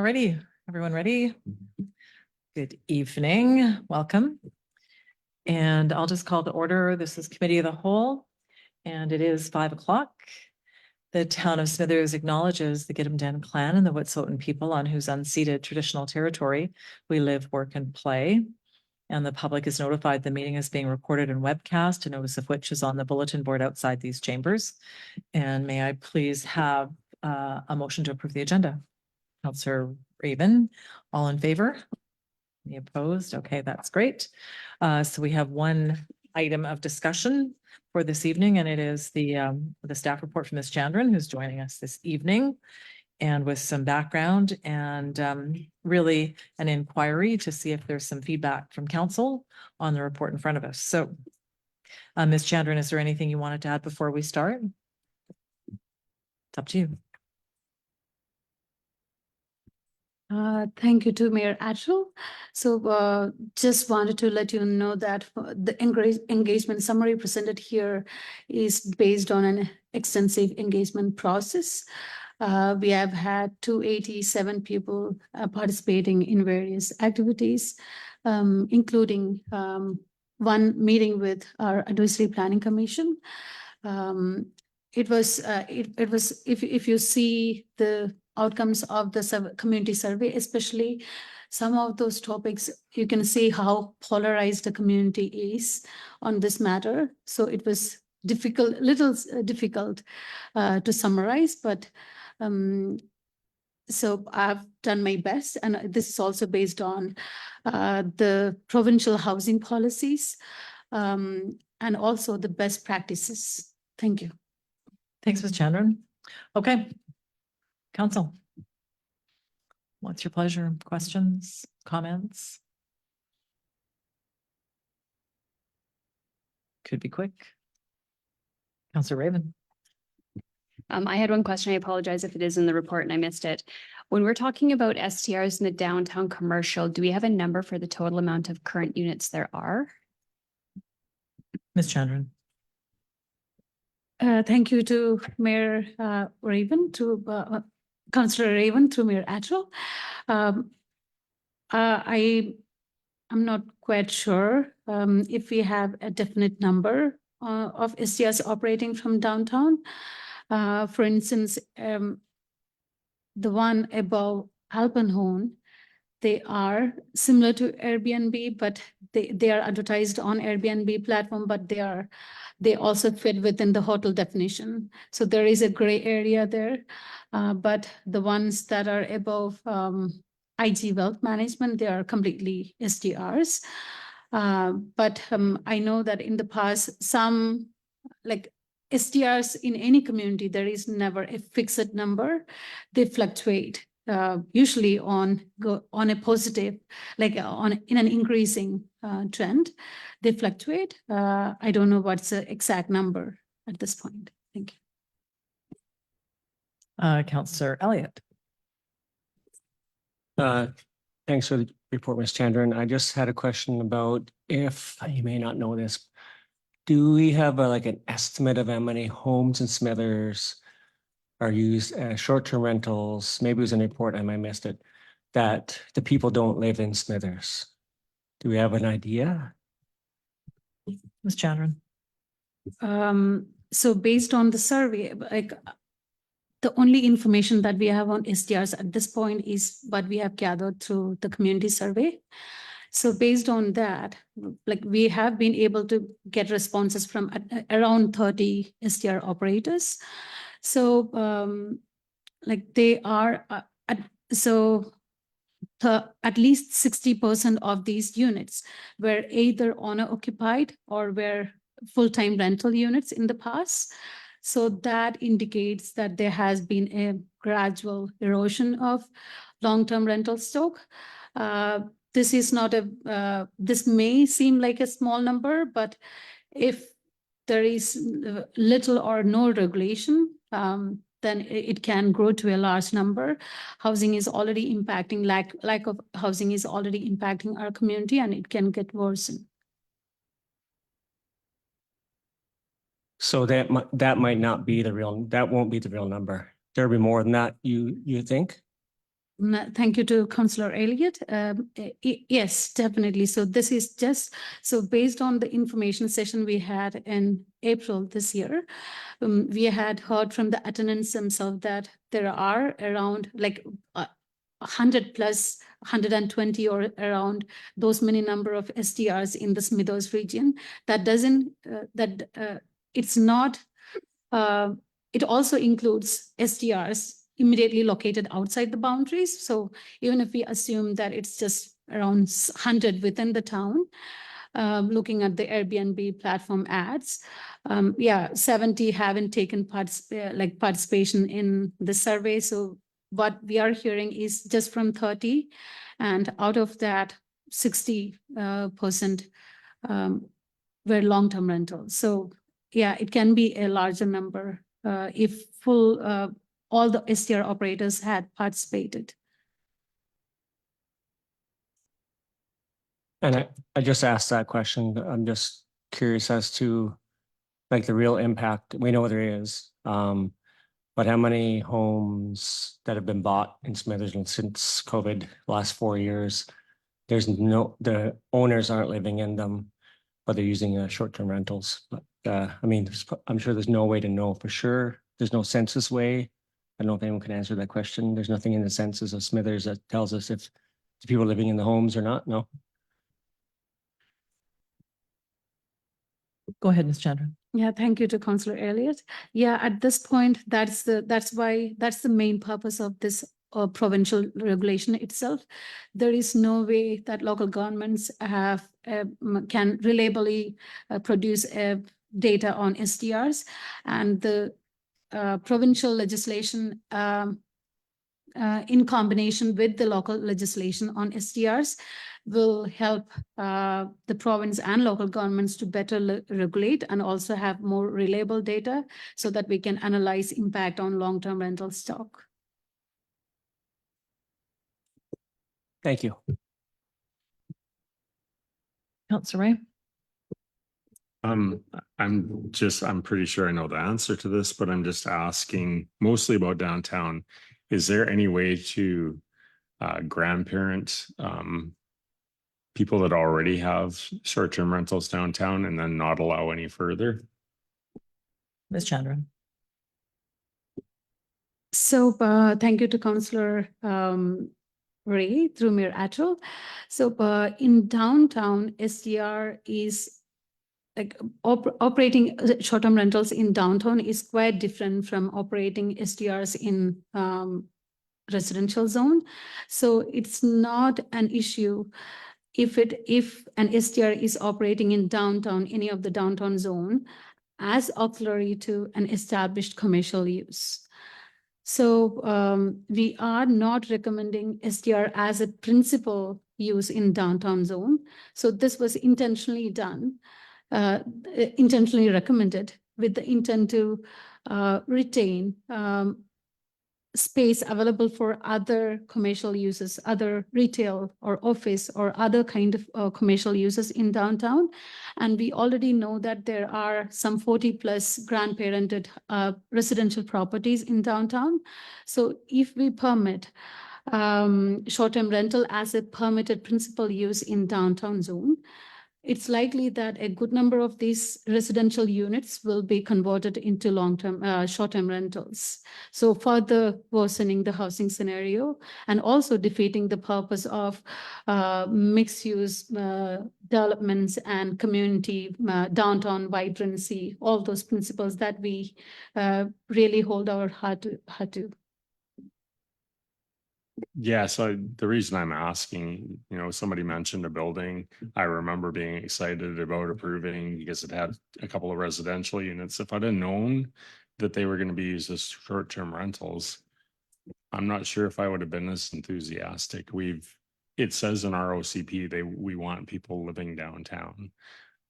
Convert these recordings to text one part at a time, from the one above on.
Alrighty, everyone ready? Good evening, welcome. And I'll just call to order. This is Committee of the Whole, and it is 5 o'clock. The town of Smithers acknowledges the Gidimt'en clan and the Wet'suwet'en people on whose unceded traditional territory we live, work, and play. And the public is notified the meeting is being recorded and webcast, a notice of which is on the bulletin board outside these chambers. And may I please have a motion to approve the agenda? Councillor Raven, all in favor? Any opposed? Okay, that's great. So we have one item of discussion for this evening, and it is the staff report from Ms. Chandran, who's joining us this evening, and with some background and really an inquiry to see if there's some feedback from council on the report in front of us. So Ms. Chandran, is there anything you wanted to add before we start? It's up to you. Thank you to Mayor Atchell. So just wanted to let you know that the engagement summary presented here is based on an extensive engagement process. We have had 287 people participating in various activities, including one meeting with our Advisory Planning Commission. It was if you see the outcomes of the community survey, especially some of those topics, you can see how polarized the community is on this matter. So it was little difficult to summarize, but so I've done my best, and this is also based on the provincial housing policies and also the best practices. Thank you. Thanks, Ms. Chandran. Okay. Council, what's your pleasure? Questions, comments? Could be quick. Councillor Raven. I had one question. I apologize if it is in the report and I missed it. When we're talking about STRs in the downtown commercial, do we have a number for the total amount of current units there are? Ms. Chandran. Thank you to Mayor Raven, to Councillor Raven, to Mayor Atchell. I'm not quite sure if we have a definite number of STRs operating from downtown. For instance, the one above Alpenhorn, they are similar to Airbnb, but they are advertised on Airbnb platform, but they also fit within the hotel definition. So there is a gray area there, but the ones that are above IG Wealth Management, they are completely STRs. But I know that in the past, some like STRs in any community, there is never a fixed number. They fluctuate. Usually on a positive, like in an increasing trend, they fluctuate. I don't know what's the exact number at this point. Thank you. Councillor Elliott. Thanks for the report, Ms. Chandran. I just had a question about, if you may not know this, do we have like an estimate of how many homes in Smithers are used as short-term rentals? Maybe it was in a report, I might have missed it, that the people don't live in Smithers. Do we have an idea? Ms. Chandran. So based on the survey, like the only information that we have on STRs at this point is what we have gathered through the community survey. So based on that, like we have been able to get responses from around 30 STR operators. So like they are, at least 60% of these units were either owner occupied or were full-time rental units in the past. So that indicates that there has been a gradual erosion of long-term rental stock. This is not this may seem like a small number, but if there is little or no regulation, then it can grow to a large number. Housing is already impacting, lack of housing is already impacting our community, and it can get worse. So that might not be the real, that won't be the real number. There'll be more than that, you think? Thank you to Councillor Elliott. Yes, definitely. So this is just, so based on the information session we had in April this year, we had heard from the attendants themselves that there are around like 100 plus 120 or around those many number of STRs in the Smithers region. That doesn't, it's not, it also includes STRs immediately located outside the boundaries. So even if we assume that it's just around 100 within the town, looking at the Airbnb platform ads, 70 haven't taken participation in the survey. So what we are hearing is just from 30, and out of that 60% were long-term rentals. So yeah, it can be a larger number if all the STR operators had participated. And I just asked that question. I'm just curious as to like the real impact. We know there is, but how many homes that have been bought in Smithers since COVID last 4 years? The owners aren't living in them, but they're using short-term rentals. But I mean, I'm sure there's no way to know for sure. There's no census way. I don't know if anyone can answer that question. There's nothing in the census of Smithers that tells us if the people living in the homes or not. No. Go ahead, Ms. Chandran. Yeah, thank you to Councillor Elliott. Yeah, at this point, that's the main purpose of this provincial regulation itself. There is no way that local governments can reliably produce data on STRs, and the provincial legislation in combination with the local legislation on STRs will help the province and local governments to better regulate and also have more reliable data so that we can analyze impact on long-term rental stock. Thank you. Councillor Ray. I'm pretty sure I know the answer to this, but I'm just asking mostly about downtown. Is there any way to grandparent people that already have short-term rentals downtown and then not allow any further? Ms. Chandran. So thank you to Councillor Ray through Mayor Attrell. So in downtown, STR is like operating short-term rentals in downtown is quite different from operating STRs in residential zone. So it's not an issue if an STR is operating in downtown, any of the downtown zone, as auxiliary to an established commercial use. So we are not recommending STR as a principal use in downtown zone. So this was intentionally done, intentionally recommended with the intent to retain space available for other commercial uses, other retail or office or other kind of commercial uses in downtown. And we already know that there are some 40 plus grandparented residential properties in downtown. So if we permit short-term rental as a permitted principal use in downtown zone, it's likely that a good number of these residential units will be converted into long-term, short-term rentals. So further worsening the housing scenario and also defeating the purpose of mixed-use developments and community downtown vibrancy, all those principles that we really hold our heart to. Yeah, so the reason I'm asking, somebody mentioned a building I remember being excited about approving because it had a couple of residential units. If I'd have known that they were going to be used as short-term rentals, I'm not sure if I would have been as enthusiastic. It says in our OCP we want people living downtown,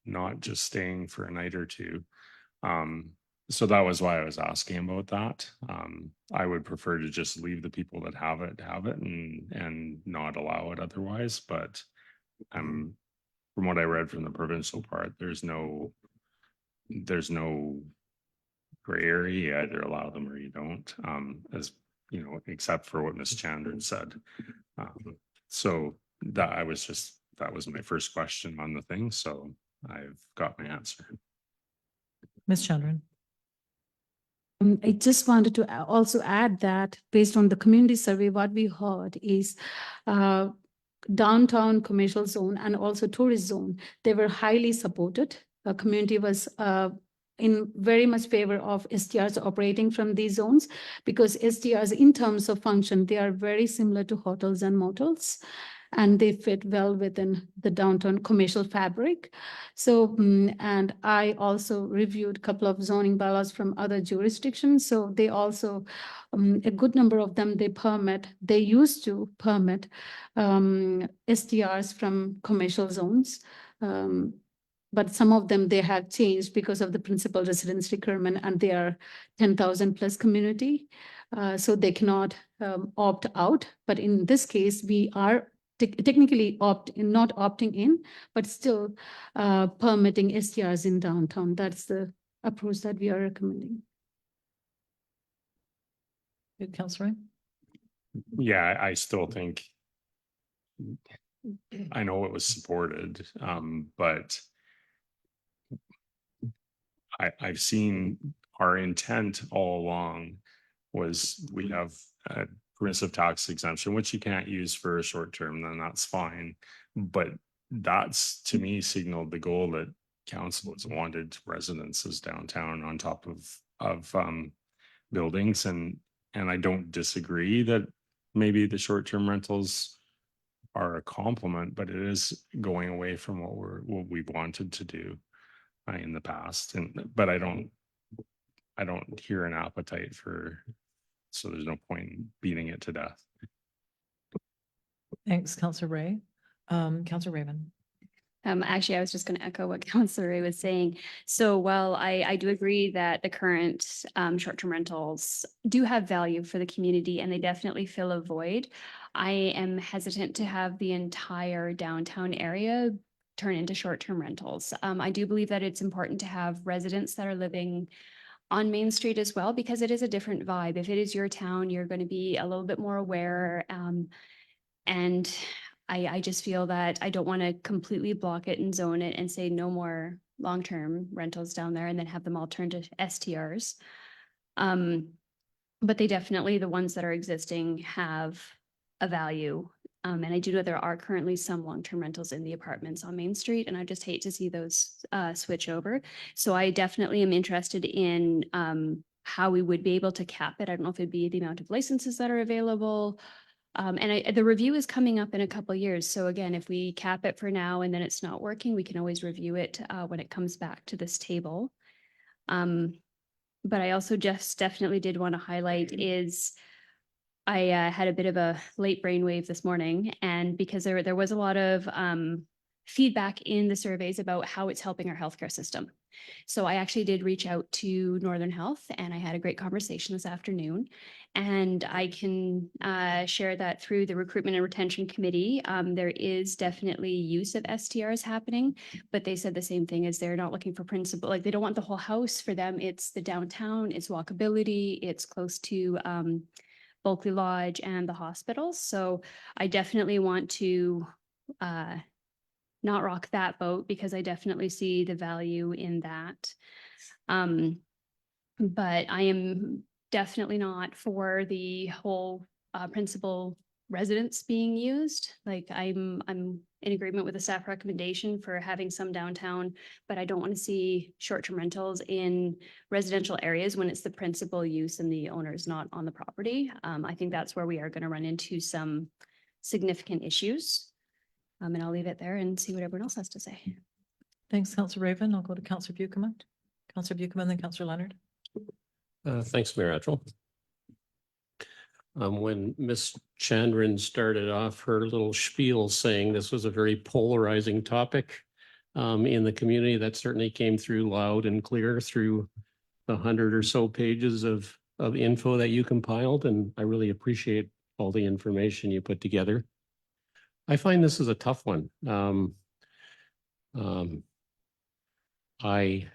not just staying for a night or two. So that was why I was asking about that. I would prefer to just leave the people that have it and not allow it otherwise. But from what I read from the provincial part, there's no gray area. You either allow them or you don't. As you know, except for what Ms. Chandran said. So that was my first question on the thing, so I've got my answer. Ms. Chandran. I just wanted to also add that based on the community survey, what we heard is downtown commercial zone and also tourist zone, they were highly supported. The community was in very much favor of STRs operating from these zones because STRs in terms of function, they are very similar to hotels and motels and they fit well within the downtown commercial fabric. So, and I also reviewed a couple of zoning bylaws from other jurisdictions. So they also, a good number of them, they used to permit STRs from commercial zones. But some of them, they have changed because of the principal residence requirement and they are 10,000 plus community. So they cannot opt out. But in this case, we are technically not opting in, but still permitting STRs in downtown. That's the approach that we are recommending. Good, Councillor Ray. Yeah, I still think I know it was supported, but I've seen our intent all along was we have a progressive tax exemption, which you can't use for a short term, then that's fine. But that's to me signaled the goal that council has wanted residences downtown on top of buildings. And I don't disagree that maybe the short-term rentals are a complement, but it is going away from what we wanted to do in the past. But I don't hear an appetite for, so there's no point in beating it to death. Thanks, Councillor Ray. Councillor Raven. Actually, I was just going to echo what Councillor Ray was saying. So while I do agree that the current short-term rentals do have value for the community and they definitely fill a void, I am hesitant to have the entire downtown area turn into short-term rentals. I do believe that it's important to have residents that are living on Main Street as well, because it is a different vibe. If it is your town, you're going to be a little bit more aware. And I just feel that I don't want to completely block it and zone it and say no more long-term rentals down there and then have them all turned to STRs. But they definitely, the ones that are existing have a value. And I do know there are currently some long-term rentals in the apartments on Main Street, and I just hate to see those switch over. So I definitely am interested in how we would be able to cap it. I don't know if it'd be the amount of licenses that are available. And the review is coming up in a couple of years. So again, if we cap it for now and then it's not working, we can always review it when it comes back to this table. But I also just definitely did want to highlight is I had a bit of a late brainwave this morning, and because there was a lot of feedback in the surveys about how it's helping our healthcare system. So I actually did reach out to Northern Health and I had a great conversation this afternoon, and I can share that through the Recruitment and Retention Committee. There is definitely use of STRs happening, but they said the same thing as they're not looking for principal, like they don't want the whole house. For them, it's the downtown, it's walkability, it's close to Bulkley Lodge and the hospitals. So I definitely want to not rock that boat because I definitely see the value in that. But I am definitely not for the whole principal residence being used. Like I'm in agreement with the staff recommendation for having some downtown, but I don't want to see short-term rentals in residential areas when it's the principal use and the owner is not on the property. I think that's where we are going to run into some significant issues. And I'll leave it there and see what everyone else has to say. Thanks, Councillor Raven. I'll go to Councillor Buckham. Councillor Buckham and then Councillor Leonard. Thanks, Mayor Attrell. When Ms. Chandran started off her little spiel saying this was a very polarizing topic in the community, that certainly came through loud and clear through the 100 or so pages of info that you compiled, and I really appreciate all the information you put together. I find this is a tough one. I,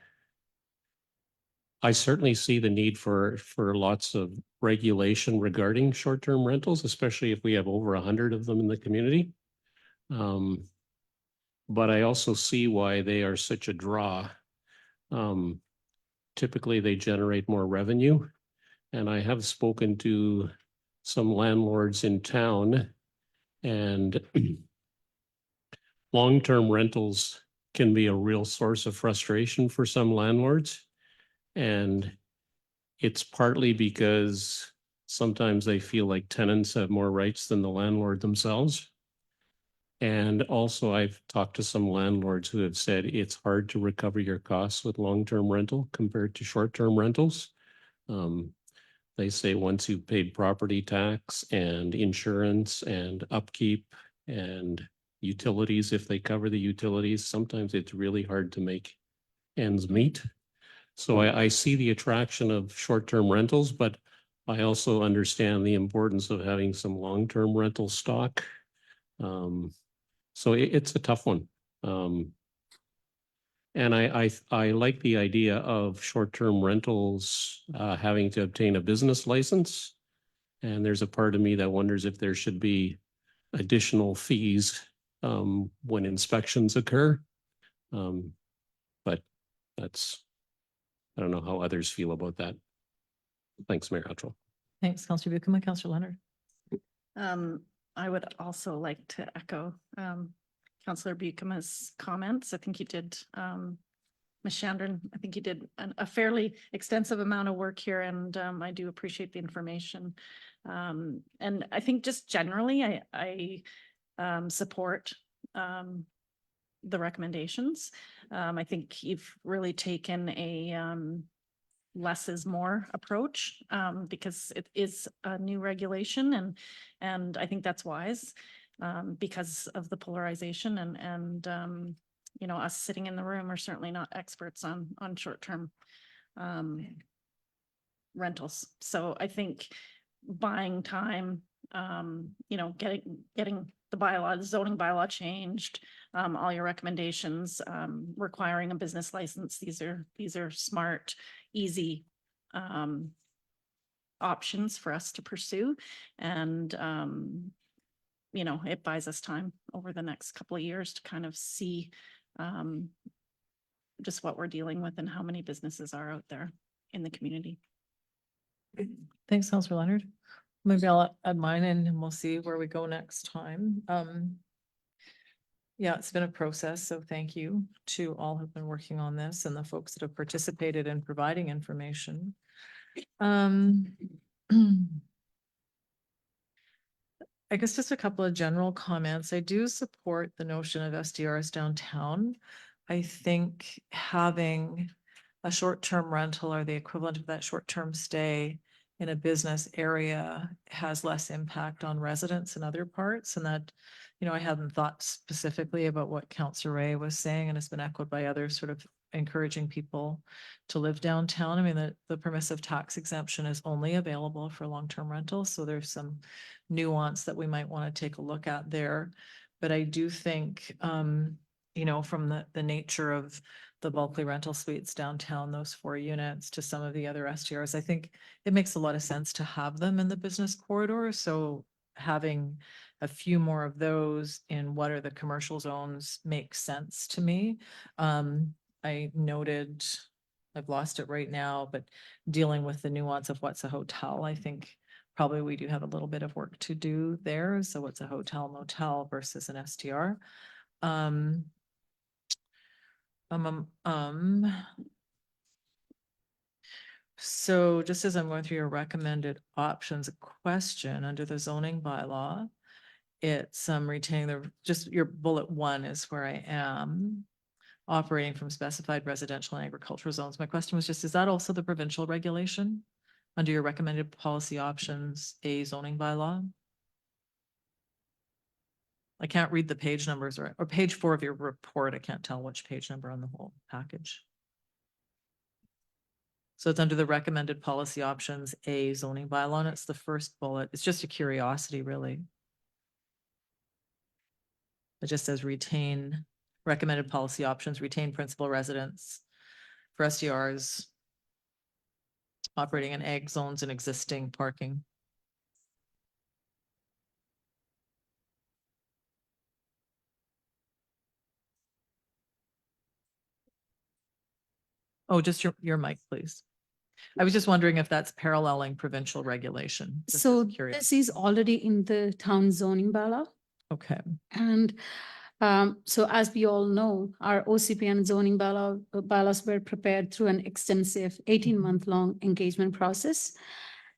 I certainly see the need for lots of regulation regarding short-term rentals, especially if we have over 100 of them in the community. But I also see why they are such a draw. Typically, they generate more revenue. And I have spoken to some landlords in town, and long-term rentals can be a real source of frustration for some landlords. And it's partly because sometimes they feel like tenants have more rights than the landlord themselves. And also, I've talked to some landlords who have said it's hard to recover your costs with long-term rental compared to short-term rentals. They say once you've paid property tax and insurance and upkeep and utilities, if they cover the utilities, sometimes it's really hard to make ends meet. So I see the attraction of short-term rentals, but I also understand the importance of having some long-term rental stock. So it's a tough one. And I like the idea of short-term rentals having to obtain a business license. And there's a part of me that wonders if there should be additional fees when inspections occur. But that's, I don't know how others feel about that. Thanks, Mayor Hutchell. Thanks, Councillor Buckham. Councillor Leonard. I would also like to echo Councillor Bucham's comments. I think you did, Ms. Chandran, I think you did a fairly extensive amount of work here, and I do appreciate the information. And I think just generally, I support the recommendations. I think you've really taken a less is more approach because it is a new regulation, and I think that's wise because of the polarization and you know, us sitting in the room are certainly not experts on short-term rentals. So I think buying time, you know, getting the bylaw, the zoning bylaw changed, all your recommendations, requiring a business license. These are smart, easy options for us to pursue. And, you know, it buys us time over the next couple of years to kind of see just what we're dealing with and how many businesses are out there in the community. Thanks, Councillor Leonard. Maybe I'll add mine in and we'll see where we go next time. Yeah, it's been a process, so thank you to all who've been working on this and the folks that have participated in providing information. I guess just a couple of general comments. I do support the notion of SDRs downtown. I think having a short-term rental or the equivalent of that short-term stay in a business area has less impact on residents in other parts, and that, you know, I hadn't thought specifically about what Councillor Ray was saying, and it's been echoed by others, sort of encouraging people to live downtown. I mean, the permissive tax exemption is only available for long-term rentals, so there's some nuance that we might want to take a look at there. But I do think, you know, from the nature of the Bulkley rental suites downtown, those 4 units, to some of the other STRs, I think it makes a lot of sense to have them in the business corridor. So having a few more of those in what are the commercial zones makes sense to me. I noted, I've lost it right now, but dealing with the nuance of what's a hotel, I think probably we do have a little bit of work to do there. So what's a hotel motel versus an STR? So just as I'm going through your recommended options, a question under the zoning bylaw, it's retaining the, just your bullet 1 is where I am, operating from specified residential and agricultural zones. My question was just, is that also the provincial regulation under your recommended policy options, a zoning bylaw? I can't read the page numbers or page 4 of your report. I can't tell which page number on the whole package. So it's under the recommended policy options, a zoning bylaw, and it's the first bullet. It's just a curiosity, really. It just says retain recommended policy options, retain principal residence for SDRs operating in ag zones and existing parking. Oh, just your mic, please. I was just wondering if that's paralleling provincial regulation. Just So curious. this is already in the town zoning bylaw. Okay, And so as we all know, our OCP and zoning bylaws were prepared through an extensive 18-month-long engagement process.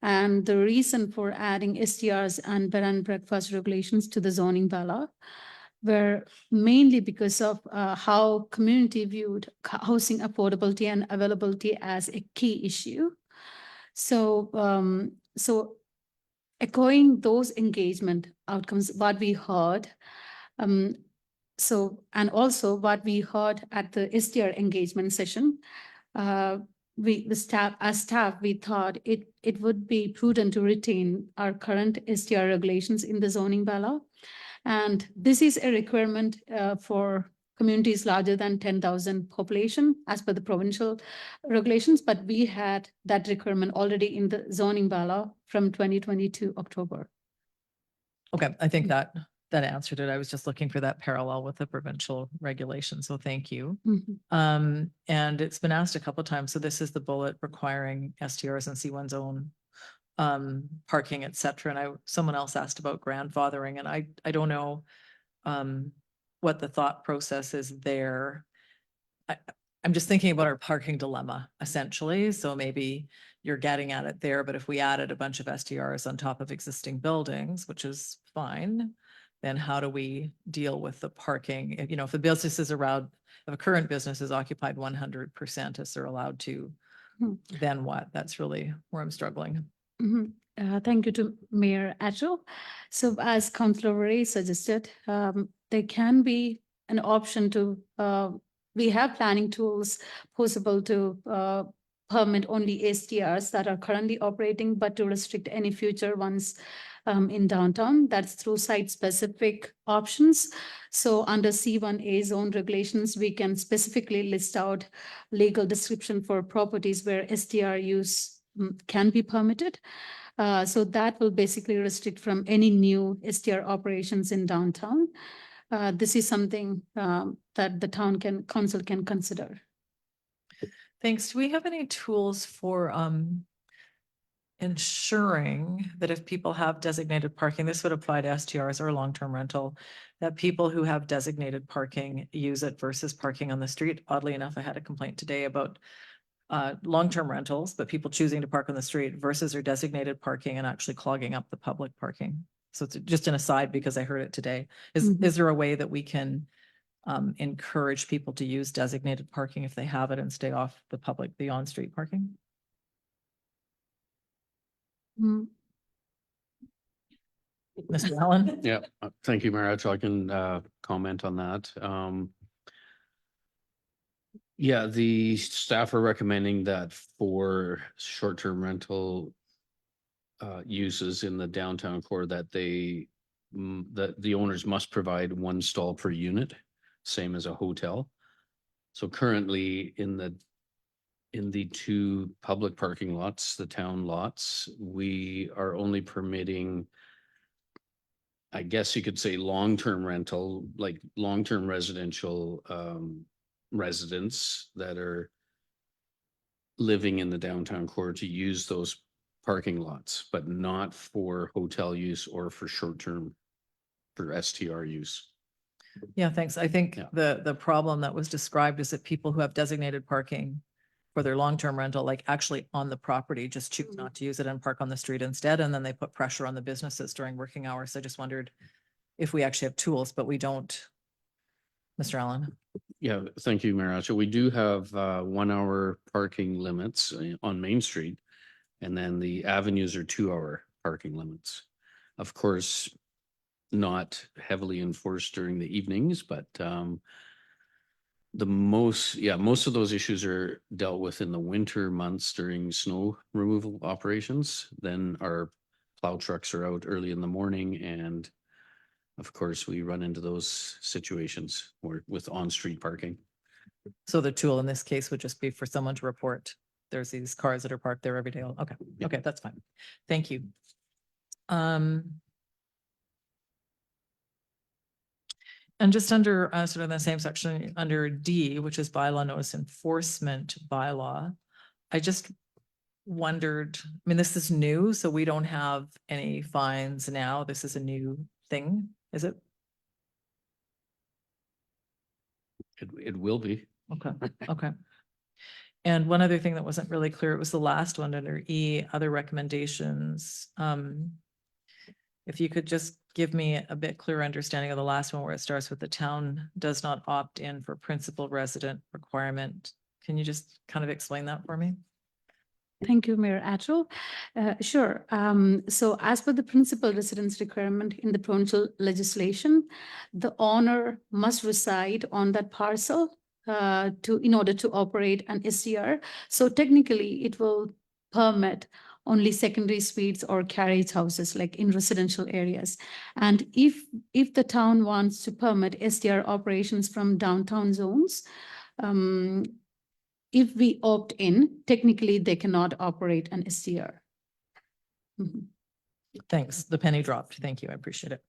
And the reason for adding STRs and bed and breakfast regulations to the zoning bylaw were mainly because of how community viewed housing affordability and availability as a key issue. So, echoing those engagement outcomes, what we heard, and also what we heard at the STR engagement session, as staff, we thought it would be prudent to retain our current STR regulations in the zoning bylaw. And this is a requirement for communities larger than 10,000 population as per the provincial regulations, but we had that requirement already in the zoning bylaw from 2022 October. okay, I think that answered it. I was just looking for that parallel with the provincial regulation, so thank you. Mhm. And it's been asked a couple of times, so this is the bullet requiring STRs and C1 zone parking, et cetera. And someone else asked about grandfathering, and I don't know what the thought process is there. I'm just thinking about our parking dilemma, essentially. So maybe you're getting at it there, but if we added a bunch of STRs on top of existing buildings, which is fine, then how do we deal with the parking? If, if the business is around, if a current business is occupied 100% as they're allowed to, then what? That's really where I'm struggling. Thank you to Mayor Atchell. So as Councillor Ray suggested, there can be an option to, we have planning tools possible to permit only STRs that are currently operating, but to restrict any future ones in downtown. That's through site-specific options. So under C1A zone regulations, we can specifically list out legal description for properties where STR use can be permitted. So that will basically restrict from any new STR operations in downtown. This is something that the council can consider. Thanks. Do we have any tools for ensuring that if people have designated parking, this would apply to STRs or long-term rental, that people who have designated parking use it versus parking on the street? Oddly enough, I had a complaint today about long-term rentals, but people choosing to park on the street versus their designated parking and actually clogging up the public parking. So it's just an aside because I heard it today. Is there a way that we can encourage people to use designated parking if they have it and stay off the on-street parking? Mr. Allen? Yeah, thank you, Mayor. I can comment on that. Yeah, the staff are recommending that for short-term rental uses in the downtown core that that the owners must provide one stall per unit, same as a hotel. So currently in the two public parking lots, the town lots, we are only permitting, I guess you could say, long-term rental, like long-term residential residents that are living in the downtown core to use those parking lots, but not for hotel use or for short-term for STR use. Yeah, thanks. I think the problem that was described is that people who have designated parking for their long-term rental, like actually on the property, just choose not to use it and park on the street instead. And then they put pressure on the businesses during working hours. I just wondered if we actually have tools, but we don't. Mr. Allen? Yeah, thank you, Mayor. So we do have 1 hour parking limits on Main Street. And then the avenues are 2 hour parking limits. Of course, not heavily enforced during the evenings, but most of those issues are dealt with in the winter months during snow removal operations. Then our plow trucks are out early in the morning, and of course we run into those situations with on-street parking. So the tool in this case would just be for someone to report there's these cars that are parked there every day. Okay, Yeah. okay, that's fine. Thank you. And just under sort of the same section, under D, which is bylaw notice enforcement bylaw, I just wondered, I mean, this is new, so we don't have any fines now. This is a new thing, is it? It will be. Okay, okay. And one other thing that wasn't really clear, it was the last one under E, other recommendations. If you could just give me a bit clearer understanding of the last one where it starts with the town does not opt in for principal resident requirement. Can you just kind of explain that for me? Thank you, Mayor Attrell. Sure. So as per the principal residence requirement in the provincial legislation, the owner must reside on that parcel in order to operate an STR. So technically, it will permit only secondary suites or carriage houses like in residential areas. And if the town wants to permit STR operations from downtown zones, if we opt in, technically they cannot operate an STR. Mhm. Thanks. The penny dropped. Thank you. I appreciate it.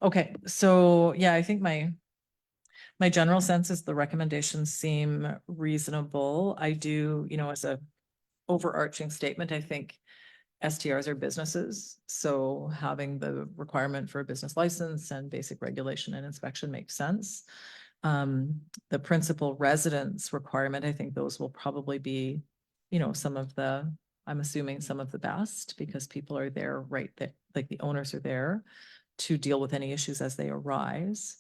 Okay, so yeah, I think my general sense is the recommendations seem reasonable. I do, as a overarching statement, I think STRs are businesses. So having the requirement for a business license and basic regulation and inspection makes sense. The principal residence requirement, I think those will probably be, I'm assuming some of the best because people are there, right? That like the owners are there to deal with any issues as they arise.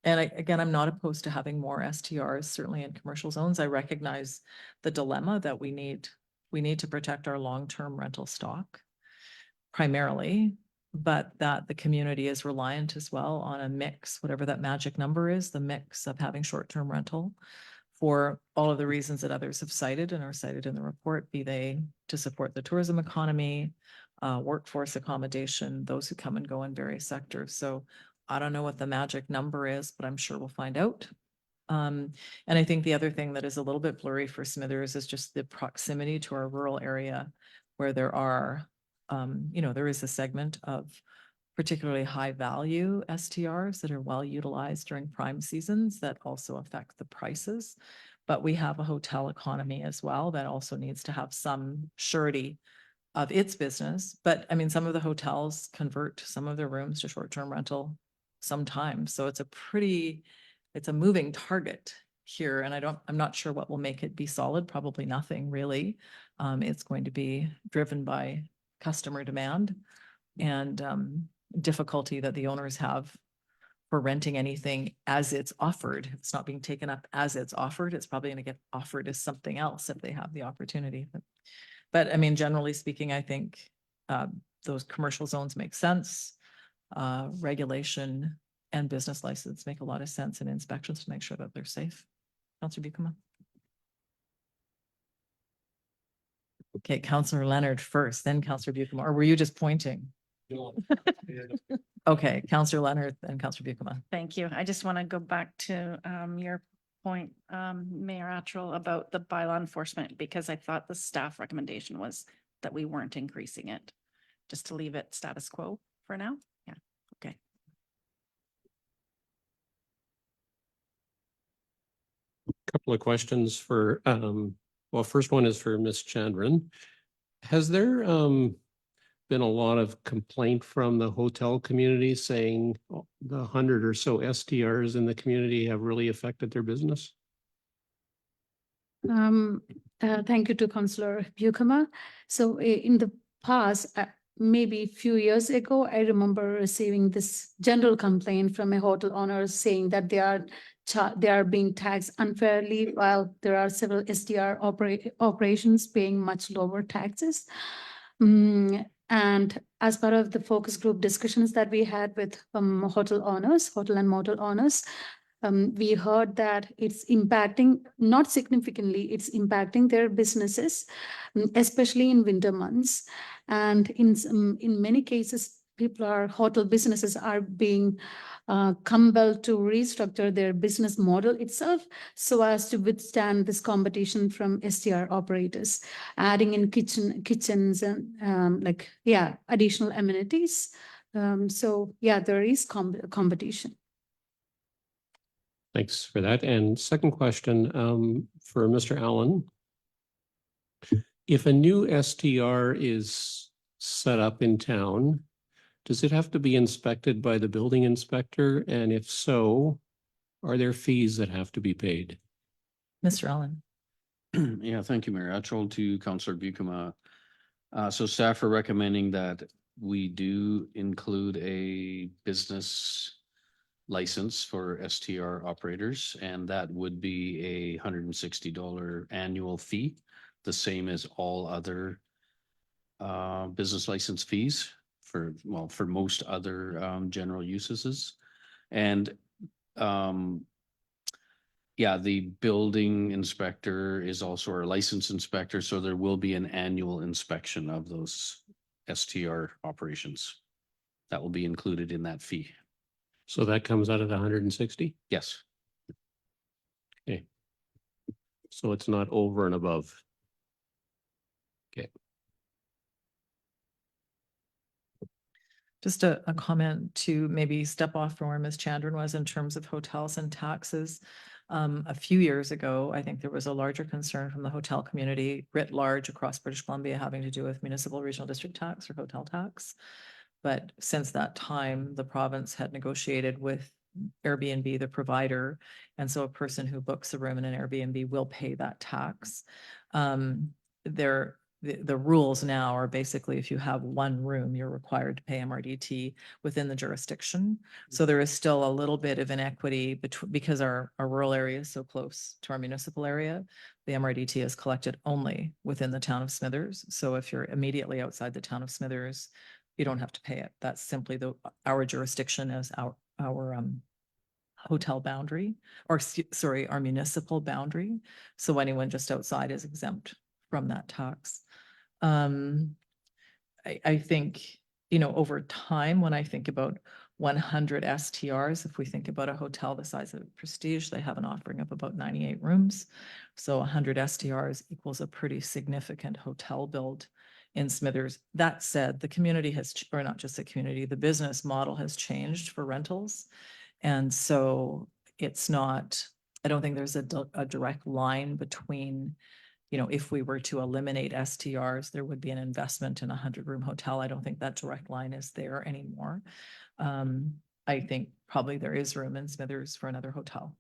And again, I'm not opposed to having more STRs, certainly in commercial zones. I recognize the dilemma that we need to protect our long-term rental stock primarily, but that the community is reliant as well on a mix, whatever that magic number is, the mix of having short-term rental for all of the reasons that others have cited and are cited in the report, be they to support the tourism economy, workforce accommodation, those who come and go in various sectors. So I don't know what the magic number is, but I'm sure we'll find out. And I think the other thing that is a little bit blurry for Smithers is just the proximity to our rural area where there are, there is a segment of particularly high value STRs that are well utilized during prime seasons that also affect the prices. But we have a hotel economy as well that also needs to have some surety of its business. But I mean, some of the hotels convert some of their rooms to short-term rental sometimes. So it's a moving target here. And I'm not sure what will make it be solid. Probably nothing really. It's going to be driven by customer demand and difficulty that the owners have for renting anything as it's offered. It's not being taken up as it's offered. It's probably going to get offered as something else if they have the opportunity. But I mean, generally speaking, I think those commercial zones make sense. Regulation and business license make a lot of sense, and inspections to make sure that they're safe. Councillor Buchanan. Okay, Councillor Leonard first, then Councillor Buchanan, or were you just pointing? Okay, Councillor Leonard and Councillor Buchanan. Thank you. I just want to go back to your point, Mayor Attrell, about the bylaw enforcement, because I thought the staff recommendation was that we weren't increasing it, just to leave it status quo for now. Yeah, okay. Couple of questions for, well, first one is for Ms. Chandran. Has there been a lot of complaint from the hotel community saying the 100 or so STRs in the community have really affected their business? Thank you to Councillor Buchanan. So in the past, maybe a few years ago, I remember receiving this general complaint from a hotel owner saying that they are being taxed unfairly while there are several STR operations paying much lower taxes. And as part of the focus group discussions that we had with hotel and motel owners, we heard that it's impacting, not significantly, it's impacting their businesses, especially in winter months. And in many cases, hotel businesses are being compelled to restructure their business model itself so as to withstand this competition from STR operators, adding in kitchens and additional amenities. So yeah, there is competition. Thanks for that. And second question, for Mr. Allen. If a new STR is set up in town, does it have to be inspected by the building inspector? And if so, are there fees that have to be paid? Mr. Allen. Yeah, thank you, Mayor. Actual to Councillor Bucama. So staff are recommending that we do include a business license for STR operators, and that would be $160 annual fee, the same as all other business license fees for most other general uses. And yeah, the building inspector is also our license inspector, so there will be an annual inspection of those STR operations. That will be included in that fee. So that comes out of the 160? Yes. Okay. So it's not over and above. Okay. Just a comment to maybe step off from where Ms. Chandran was in terms of hotels and taxes. A few years ago, I think there was a larger concern from the hotel community writ large across British Columbia having to do with municipal regional district tax or hotel tax. But since that time, the province had negotiated with Airbnb, the provider. And so a person who books a room in an Airbnb will pay that tax. The rules now are basically if you have one room, you're required to pay MRDT within the jurisdiction. So there is still a little bit of inequity because our rural area is so close to our municipal area. The MRDT is collected only within the town of Smithers. So if you're immediately outside the town of Smithers, you don't have to pay it. That's simply our jurisdiction as our hotel boundary, or sorry, our municipal boundary. So anyone just outside is exempt from that tax. I think, over time, when I think about 100 STRs, if we think about a hotel the size of Prestige, they have an offering of about 98 rooms. So 100 STRs equals a pretty significant hotel build in Smithers. That said, the community has, or not just the community, the business model has changed for rentals. And so it's not, I don't think there's a direct line between, if we were to eliminate STRs, there would be an investment in a 100-room hotel. I don't think that direct line is there anymore. I think probably there is room in Smithers for another hotel.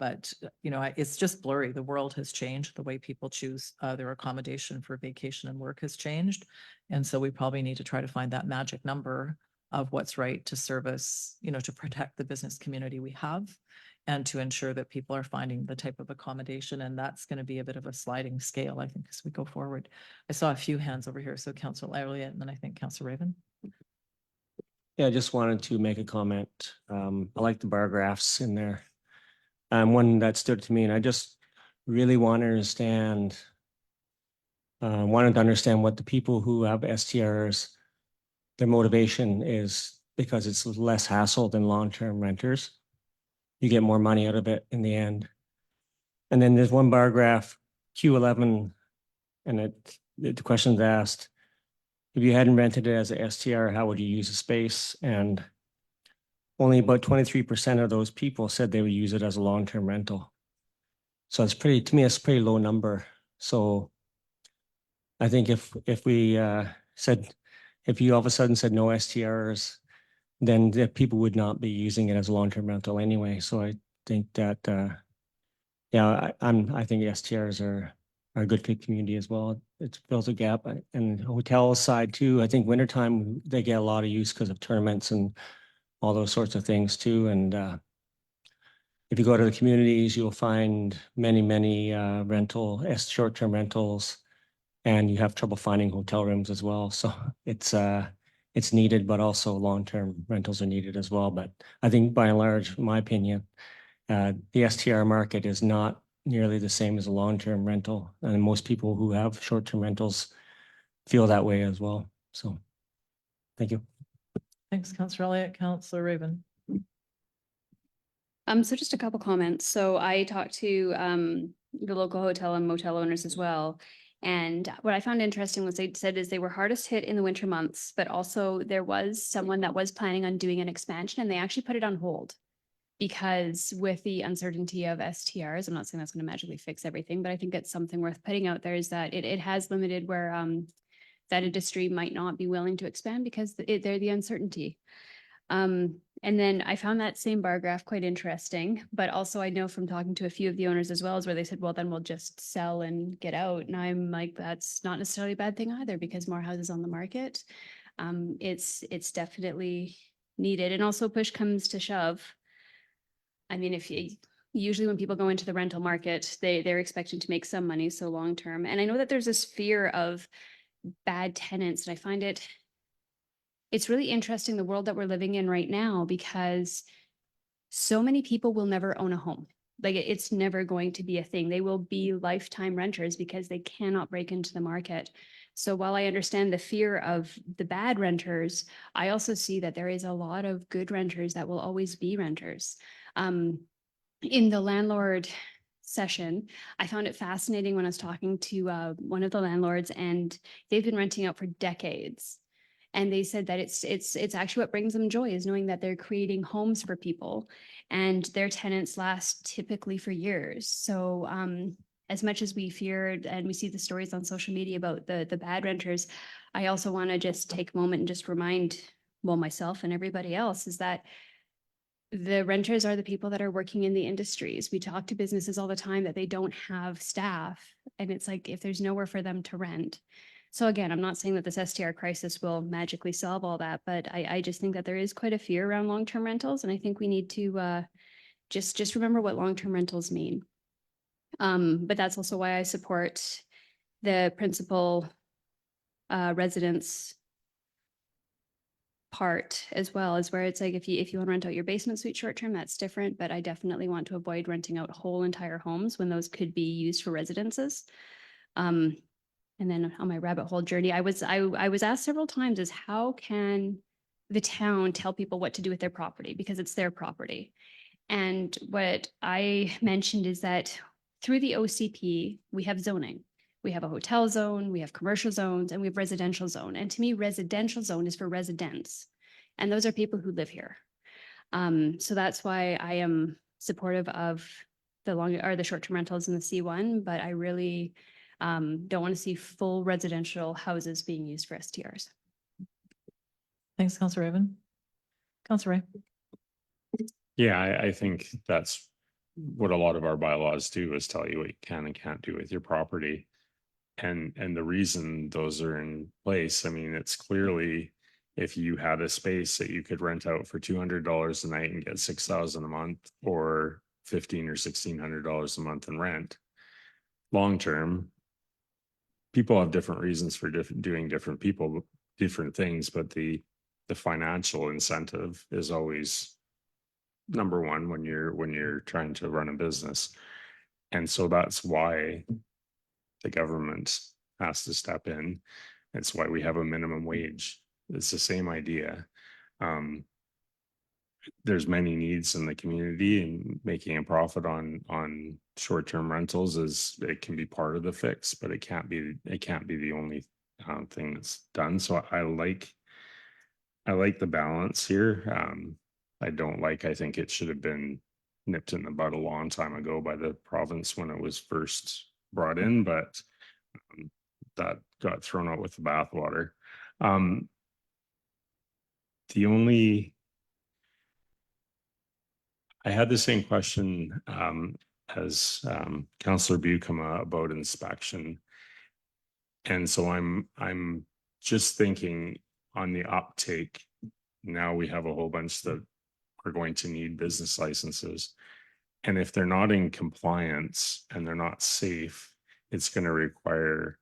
But, it's just blurry. The world has changed. The way people choose their accommodation for vacation and work has changed. And so we probably need to try to find that magic number of what's right to service, to protect the business community we have and to ensure that people are finding the type of accommodation. And that's going to be a bit of a sliding scale, I think, as we go forward. I saw a few hands over here. So Councillor Elliott, and then I think Councillor Raven. Yeah, I just wanted to make a comment. I like the bar graphs in there. One that stood to me, and I just really wanted to understand what the people who have STRs, their motivation is, because it's less hassle than long-term renters. You get more money out of it in the end. And then there's one bar graph, Q11, and the question's asked, if you hadn't rented it as a STR, how would you use the space? And only about 23% of those people said they would use it as a long-term rental. So it's to me, it's a pretty low number. So I think if we if you all of a sudden said no STRs, then the people would not be using it as a long-term rental anyway. So I think that, I think STRs are good for the community as well. It fills a gap. And hotel side too, I think wintertime, they get a lot of use because of tournaments and all those sorts of things too. And if you go to the communities, you'll find many short-term rentals, and you have trouble finding hotel rooms as well. So it's needed, but also long-term rentals are needed as well. But I think by and large, in my opinion, the STR market is not nearly the same as a long-term rental. And most people who have short-term rentals feel that way as well. So thank you. Thanks, Counselor Elliott. Counselor Raven. So just a couple comments. So I talked to the local hotel and motel owners as well. And what I found interesting was they said is they were hardest hit in the winter months, but also there was someone that was planning on doing an expansion and they actually put it on hold. Because with the uncertainty of STRs, I'm not saying that's going to magically fix everything, but I think it's something worth putting out there is that it has limited where that industry might not be willing to expand because they're the uncertainty. And then I found that same bar graph quite interesting, but also I know from talking to a few of the owners as well as where they said, well, then we'll just sell and get out. And I'm like, that's not necessarily a bad thing either because more houses on the market. It's definitely needed. And also push comes to shove. I mean, usually when people go into the rental market, they're expecting to make some money, so long term. And I know that there's this fear of bad tenants, and I find it's really interesting the world that we're living in right now because so many people will never own a home. Like it's never going to be a thing. They will be lifetime renters because they cannot break into the market. So while I understand the fear of the bad renters, I also see that there is a lot of good renters that will always be renters. In the landlord session, I found it fascinating when I was talking to one of the landlords, and they've been renting out for decades. And they said that it's actually what brings them joy is knowing that they're creating homes for people and their tenants last typically for years. So as much as we feared and we see the stories on social media about the bad renters, I also want to just take a moment and just remind, well, myself and everybody else is that the renters are the people that are working in the industries. We talk to businesses all the time that they don't have staff. And it's like, if there's nowhere for them to rent. So again, I'm not saying that this STR crisis will magically solve all that, but I just think that there is quite a fear around long-term rentals. And I think we need to just remember what long-term rentals mean. But that's also why I support the principal residence part as well, as where it's like if you want to rent out your basement suite short term, that's different. But I definitely want to avoid renting out whole entire homes when those could be used for residences. And then on my rabbit hole journey, I was asked several times is how can the town tell people what to do with their property because it's their property. And what I mentioned is that through the OCP, we have zoning. We have a hotel zone, we have commercial zones, and we have residential zone. And to me, residential zone is for residents. And those are people who live here. So that's why I am supportive of the short-term rentals in the C1, but I really don't want to see full residential houses being used for STRs. Thanks, Counselor Raven. Counselor Ray. Yeah, I think that's what a lot of our bylaws do is tell you what you can and can't do with your property. And the reason those are in place, I mean, it's clearly if you had a space that you could rent out for $200 a night and get $6,000 a month or $1,500 or $1,600 a month in rent, long term, people have different reasons for doing different things, but the financial incentive is always number one when you're trying to run a business. And so that's why the government has to step in. It's why we have a minimum wage. It's the same idea. There's many needs in the community, and making a profit on short-term rentals it can be part of the fix, but it can't be the only thing that's done. So I like the balance here. I think it should have been nipped in the bud a long time ago by the province when it was first brought in, but that got thrown out with the bathwater. I had the same question as Councillor Bucuma about inspection. And so I'm just thinking on the uptake, now we have a whole bunch that are going to need business licenses. And if they're not in compliance and they're not safe, it's going to require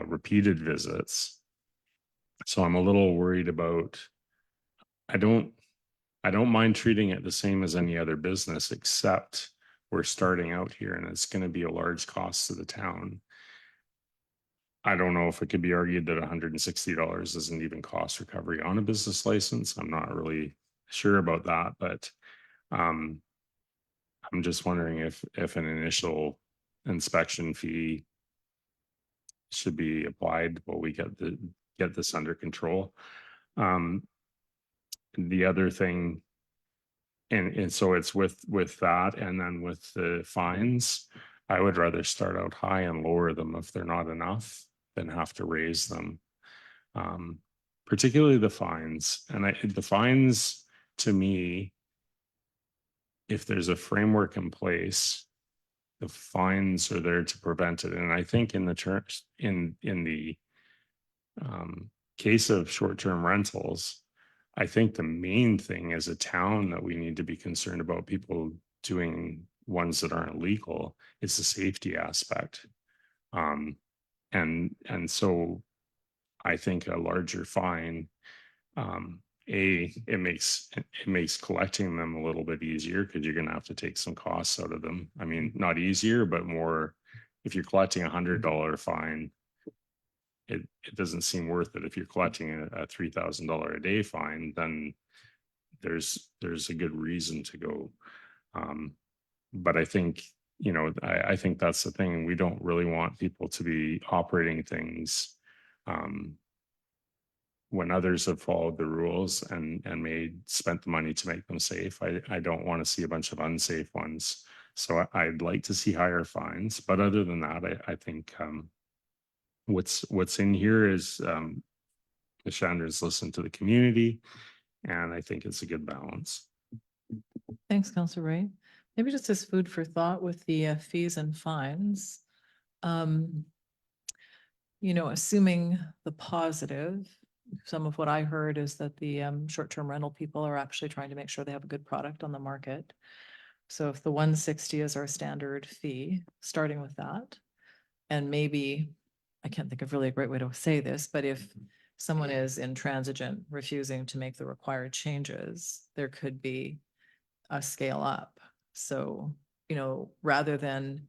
repeated visits. So I'm a little worried about, I don't mind treating it the same as any other business, except we're starting out here and it's going to be a large cost to the town. I don't know if it could be argued that $160 isn't even cost recovery on a business license. I'm not really sure about that, but I'm just wondering if an initial inspection fee should be applied while we get this under control. The other thing, and so it's with that, and then with the fines, I would rather start out high and lower them if they're not enough than have to raise them. Particularly the fines, and the fines, to me, if there's a framework in place, the fines are there to prevent it. And I think in the terms in the case of short-term rentals, I think the main thing as a town that we need to be concerned about people doing ones that aren't legal is the safety aspect. And so I think a larger fine, it makes collecting them a little bit easier because you're going to have to take some costs out of them. I mean, not easier, but more. If you're collecting $100 fine, it doesn't seem worth it. If you're collecting a $3,000 a day fine, then there's a good reason to go. But I think, I think that's the thing. We don't really want people to be operating things when others have followed the rules and spent the money to make them safe. I don't want to see a bunch of unsafe ones. So I'd like to see higher fines. But other than that, I think what's in here is Ms. Chandron's listened to the community, and I think it's a good balance. Thanks, Councillor Ray. Maybe just as food for thought with the fees and fines. Assuming the positive, some of what I heard is that the short-term rental people are actually trying to make sure they have a good product on the market. So if the 160 is our standard fee, starting with that, and maybe, I can't think of really a great way to say this, but if someone is intransigent, refusing to make the required changes, there could be a scale up. So, rather than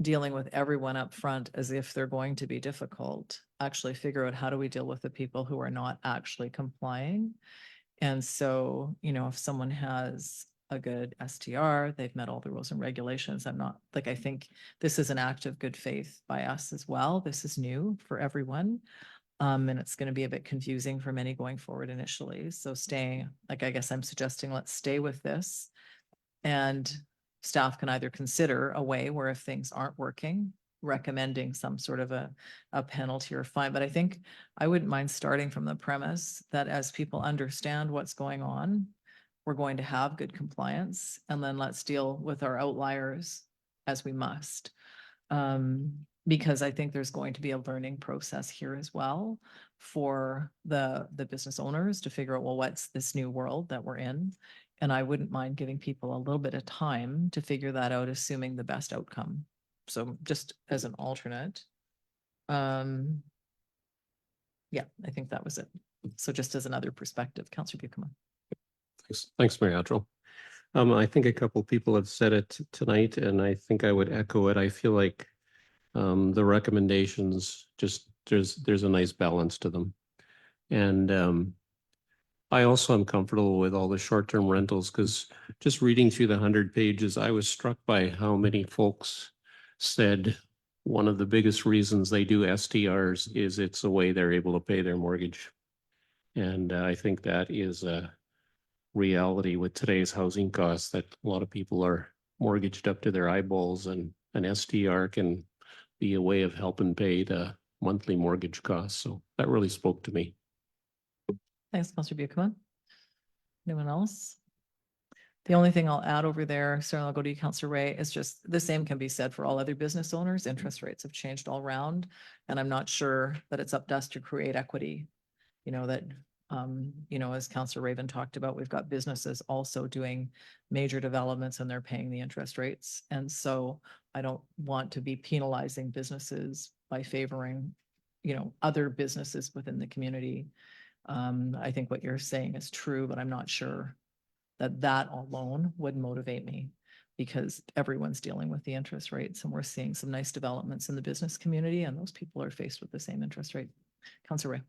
dealing with everyone up front as if they're going to be difficult, actually figure out how do we deal with the people who are not actually complying. And so, if someone has a good STR, they've met all the rules and regulations. I think this is an act of good faith by us as well. This is new for everyone. And it's going to be a bit confusing for many going forward initially. So I guess I'm suggesting let's stay with this, and staff can either consider a way where if things aren't working, recommending some sort of a penalty or fine. But I think I wouldn't mind starting from the premise that as people understand what's going on, we're going to have good compliance, and then let's deal with our outliers as we must. Because I think there's going to be a learning process here as well for the business owners to figure out, well, what's this new world that we're in? And I wouldn't mind giving people a little bit of time to figure that out, assuming the best outcome. So just as an alternate. Yeah, I think that was it. So just as another perspective, Councillor Buchanan. Thanks, Mayor Attrell. I think a couple people have said it tonight, and I think I would echo it. I feel like the recommendations, just there's a nice balance to them. And I also am comfortable with all the short-term rentals, because just reading through the 100 pages, I was struck by how many folks said one of the biggest reasons they do STRs is it's a way they're able to pay their mortgage. And I think that is a reality with today's housing costs, that a lot of people are mortgaged up to their eyeballs, and an STR can be a way of helping pay the monthly mortgage costs. So that really spoke to me. Thanks, Councillor Buchanan. Anyone else? The only thing I'll add over there, Sarah, I'll go to you, Councillor Ray, is just the same can be said for all other business owners. Interest rates have changed all around, and I'm not sure that it's up to us to create equity. As Councillor Raven talked about, we've got businesses also doing major developments and they're paying the interest rates. And so I don't want to be penalizing businesses by favoring, other businesses within the community. I think what you're saying is true, but I'm not sure that alone would motivate me. because everyone's dealing with the interest rates and we're seeing some nice developments in the business community and those people are faced with the same interest rate. Councillor Ray.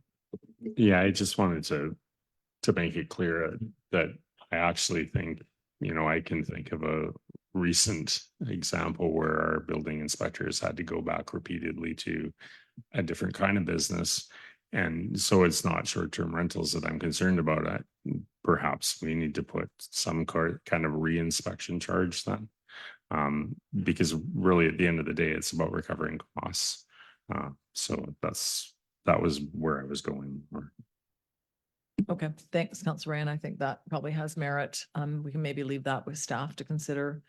Yeah, I just wanted to make it clear that I actually think, you know, I can think of a recent example where our building inspectors had to go back repeatedly to a different kind of business. And so it's not short-term rentals that I'm concerned about. Perhaps we need to put some kind of re-inspection charge then. Because really at the end of the day, it's about recovering costs. So that was where I was going. Okay, thanks, Councillor Ray. And I think that probably has merit. We can maybe leave that with staff to consider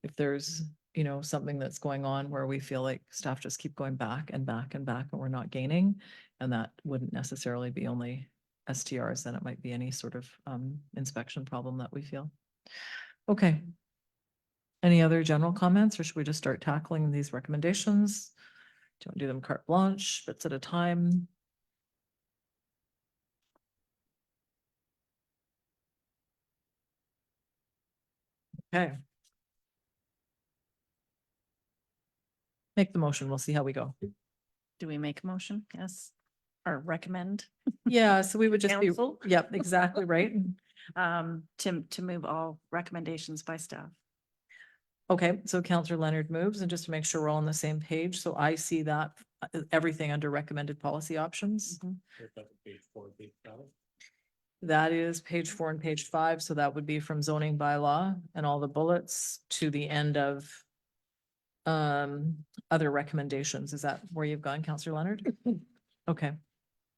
if there's, you know, something that's going on where we feel like staff just keep going back and back and back and we're not gaining. And that wouldn't necessarily be only STRs, then it might be any sort of inspection problem that we feel. Okay. Any other general comments or should we just start tackling these recommendations? Do you want to do them carte blanche, bits at a time? Okay. Make the motion. We'll see how we go. Do we make a motion? Yes. Or recommend? Yeah, so we would just be, Council? yep, exactly right. To move all recommendations by staff. Okay, so Councillor Leonard moves and just to make sure we're all on the same page. So I see that everything under recommended policy options. That is page 4 and page 5. So that would be from zoning bylaw and all the bullets to the end of other recommendations. Is that where you've gone, Councillor Leonard? Okay.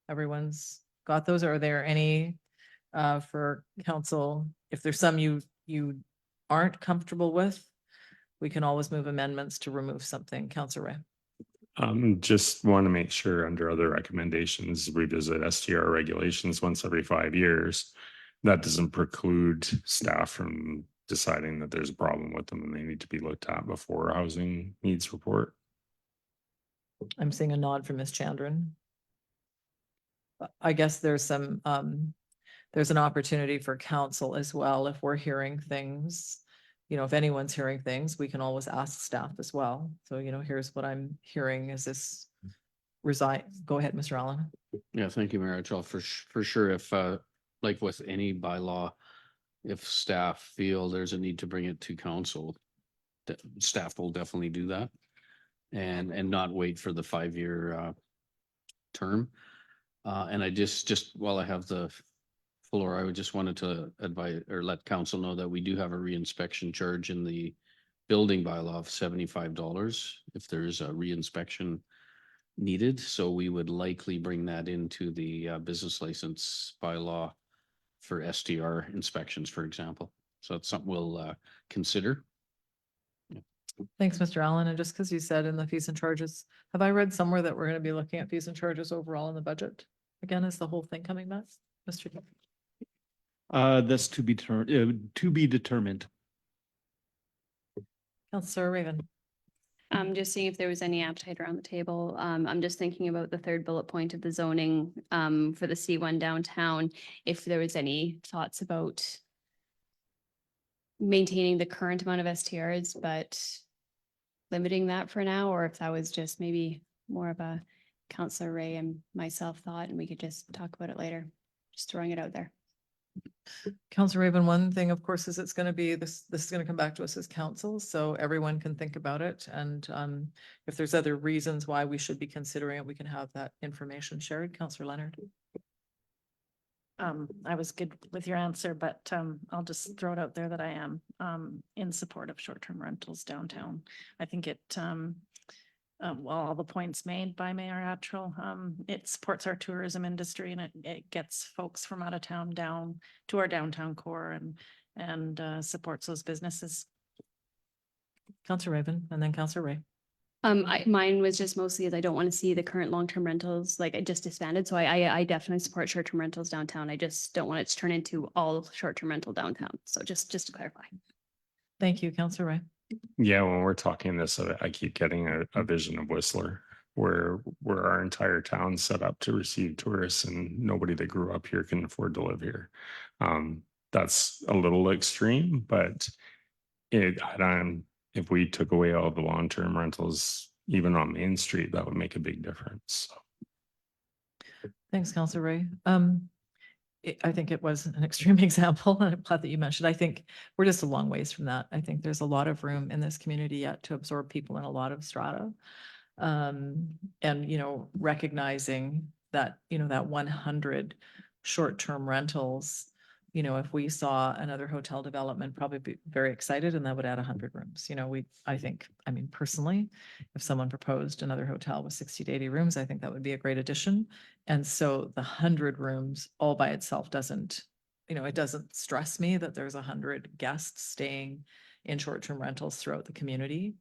Everyone's got those. Are there any for council? If there's some you aren't comfortable with, we can always move amendments to remove something. Councillor Ray. Just want to make sure under other recommendations, revisit STR regulations once every 5 years. That doesn't preclude staff from deciding that there's a problem with them and they need to be looked at before a housing needs report. I'm seeing a nod from Ms. Chandran. I guess there's some, there's an opportunity for council as well. If we're hearing things, you know, if anyone's hearing things, we can always ask staff as well. So, you know, here's what I'm hearing. Is this resign? Go ahead, Mr. Allen. Yeah, thank you, Mayor Atchell. For sure, if like with any bylaw, if staff feel there's a need to bring it to council, staff will definitely do that. And not wait for the 5-year term. And I just while I have the floor, I would just wanted to advise or let council know that we do have a reinspection charge in the building bylaw of $75 if there's a reinspection needed. So we would likely bring that into the business license bylaw for STR inspections, for example. So that's something we'll consider. Thanks, Mr. Allen. And just because you said in the fees and charges, have I read somewhere that we're going to be looking at fees and charges overall in the budget? Again, is the whole thing coming back? Mr. King? That's to be determined. Councillor Raven. Just seeing if there was any appetite around the table. I'm just thinking about the third bullet point of the zoning for the C1 downtown. If there was any thoughts about maintaining the current amount of STRs, but limiting that for now, or if that was just maybe more of a Councillor Ray and myself thought, and we could just talk about it later. Just throwing it out there. Councillor Raven, one thing, of course, is it's going to be this is going to come back to us as council, so everyone can think about it. And if there's other reasons why we should be considering it, we can have that information shared. Councillor Leonard. I was good with your answer, but I'll just throw it out there that I am in support of short-term rentals downtown. I think it well, all the points made by Mayor Attrell, it supports our tourism industry and it gets folks from out of town down to our downtown core and supports those businesses. Councillor Raven and then Councillor Ray. Mine was just mostly as I don't want to see the current long-term rentals like it just disbanded. So I definitely support short-term rentals downtown. I just don't want it to turn into all short-term rental downtown. So just to clarify. Thank you, Councillor Ray. Yeah, when we're talking this, I keep getting a vision of Whistler where our entire town's set up to receive tourists and nobody that grew up here can afford to live here. That's a little extreme, but if we took away all the long-term rentals, even on Main Street, that would make a big difference. Thanks, Counselor Ray. I think it was an extreme example, and I'm glad that you mentioned. I think we're just a long ways from that. I think there's a lot of room in this community yet to absorb people in a lot of strata. And, you know, recognizing that, you know, that 100 short-term rentals, you know, if we saw another hotel development, probably be very excited, and that would add 100 rooms. You know, I think, I mean, personally, if someone proposed another hotel with 60 to 80 rooms, I think that would be a great addition. And so the 100 rooms all by itself doesn't, you know, it doesn't stress me that there's 100 guests staying in short-term rentals throughout the community.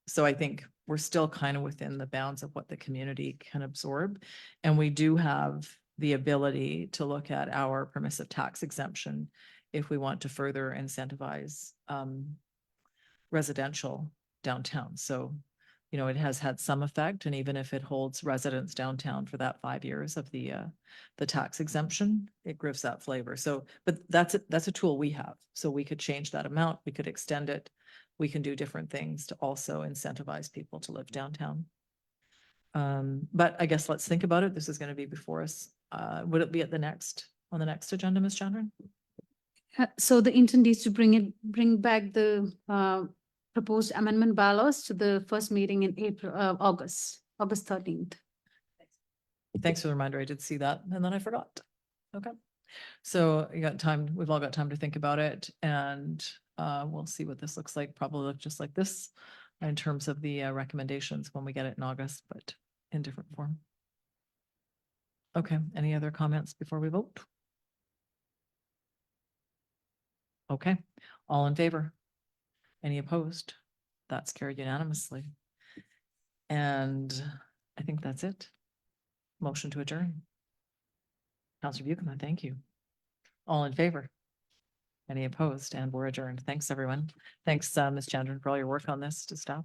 So I think we're still kind of within the bounds of what the community can absorb. And we do have the ability to look at our permissive tax exemption if we want to further incentivize residential downtown. So, you know, it has had some effect, and even if it holds residents downtown for that 5 years of the tax exemption, it gives that flavor. So, but that's a tool we have. So we could change that amount, we could extend it. We can do different things to also incentivize people to live downtown. But I guess let's think about it. This is going to be before us. Would it be on the next agenda, Ms. Chandran? So the intent is to bring back the proposed amendment bylaws to the first meeting in August 13th. Thanks for the reminder. I did see that, and then I forgot. Okay. So you got time, we've all got time to think about it, and we'll see what this looks like. Probably look just like this in terms of the recommendations when we get it in August, but in different form. Okay, any other comments before we vote? Okay, all in favor? Any opposed? That's carried unanimously. And I think that's it. Motion to adjourn. Counselor Buchanan, thank you. All in favor? Any opposed? And we're adjourned. Thanks, everyone. Thanks, Ms. Chandran, for all your work on this to staff.